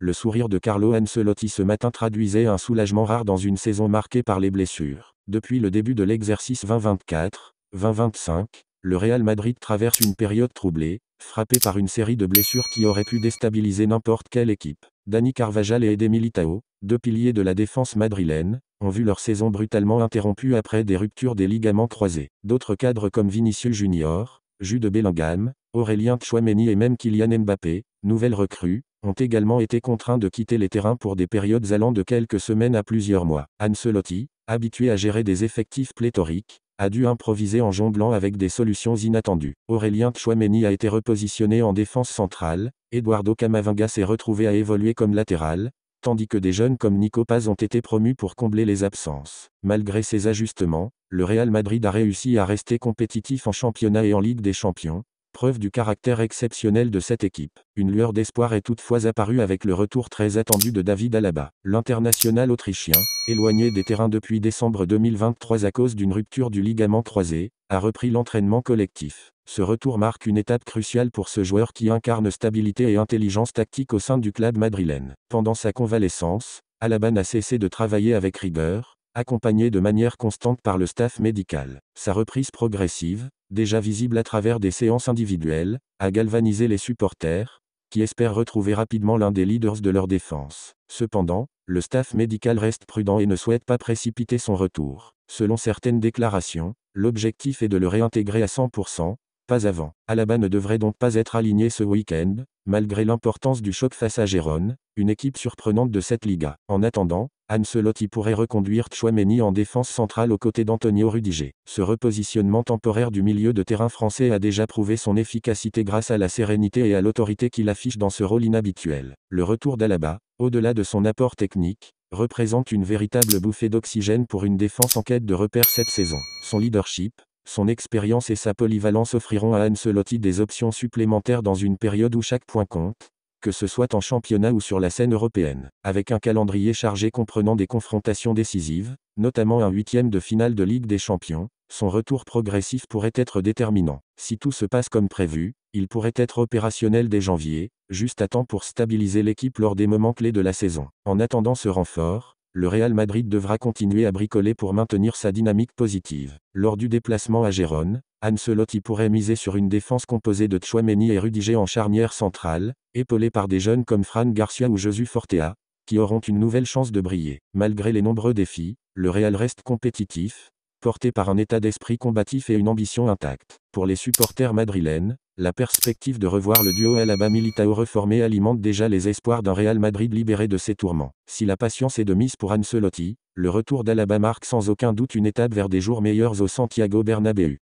le sourire de Carlo Ancelotti ce matin traduisait un soulagement rare dans une saison marquée par les blessures. Depuis le début de l'exercice 2024-2025, le Real Madrid traverse une période troublée, frappée par une série de blessures qui auraient pu déstabiliser n'importe quelle équipe. Dani Carvajal et Eder Militao, deux piliers de la défense madrilène, ont vu leur saison brutalement interrompue après des ruptures des ligaments croisés. D'autres cadres comme Vinicius Junior, Jude Bellingham, Aurélien Tchouaméni et même Kylian Mbappé, nouvelles recrues, ont également été contraints de quitter les terrains pour des périodes allant de quelques semaines à plusieurs mois. Ancelotti, habitué à gérer des effectifs pléthoriques, a dû improviser en jonglant avec des solutions inattendues. Aurélien Tchouaméni a été repositionné en défense centrale, Eduardo Camavinga s'est retrouvé à évoluer comme latéral, tandis que des jeunes comme Nico Paz ont été promus pour combler les absences. Malgré ces ajustements, le Real Madrid a réussi à rester compétitif en championnat et en Ligue des Champions, preuve du caractère exceptionnel de cette équipe. Une lueur d'espoir est toutefois apparue avec le retour très attendu de David Alaba. L'international autrichien, éloigné des terrains depuis décembre 2023 à cause d'une rupture du ligament croisé, a repris l'entraînement collectif. Ce retour marque une étape cruciale pour ce joueur qui incarne stabilité et intelligence tactique au sein du club madrilène. Pendant sa convalescence, Alaba n'a cessé de travailler avec rigueur, accompagné de manière constante par le staff médical. Sa reprise progressive, déjà visible à travers des séances individuelles, a galvanisé les supporters, qui espèrent retrouver rapidement l'un des leaders de leur défense. Cependant, le staff médical reste prudent et ne souhaite pas précipiter son retour. Selon certaines déclarations, l'objectif est de le réintégrer à 100%, pas avant. Alaba ne devrait donc pas être aligné ce week-end, malgré l'importance du choc face à Gérone, une équipe surprenante de cette Liga. En attendant, Ancelotti pourrait reconduire Tchouaméni en défense centrale aux côtés d'Antonio Rudiger. Ce repositionnement temporaire du milieu de terrain français a déjà prouvé son efficacité grâce à la sérénité et à l'autorité qu'il affiche dans ce rôle inhabituel. Le retour d'Alaba, au-delà de son apport technique, représente une véritable bouffée d'oxygène pour une défense en quête de repères cette saison. Son leadership, son expérience et sa polyvalence offriront à Ancelotti des options supplémentaires dans une période où chaque point compte, que ce soit en championnat ou sur la scène européenne. Avec un calendrier chargé comprenant des confrontations décisives, notamment un huitième de finale de Ligue des Champions, son retour progressif pourrait être déterminant. Si tout se passe comme prévu, il pourrait être opérationnel dès janvier, juste à temps pour stabiliser l'équipe lors des moments clés de la saison. En attendant ce renfort, le Real Madrid devra continuer à bricoler pour maintenir sa dynamique positive. Lors du déplacement à Gérone, Ancelotti pourrait miser sur une défense composée de Tchouaméni et Rudiger en charnière centrale, épaulés par des jeunes comme Fran Garcia ou Josu Fortea, qui auront une nouvelle chance de briller. Malgré les nombreux défis, le Real reste compétitif, porté par un état d'esprit combatif et une ambition intacte. Pour les supporters madrilènes, la perspective de revoir le duo Alaba-Militao reformé alimente déjà les espoirs d'un Real Madrid libéré de ses tourments. Si la patience est de mise pour Ancelotti, le retour d'Alaba marque sans aucun doute une étape vers des jours meilleurs au Santiago Bernabéu.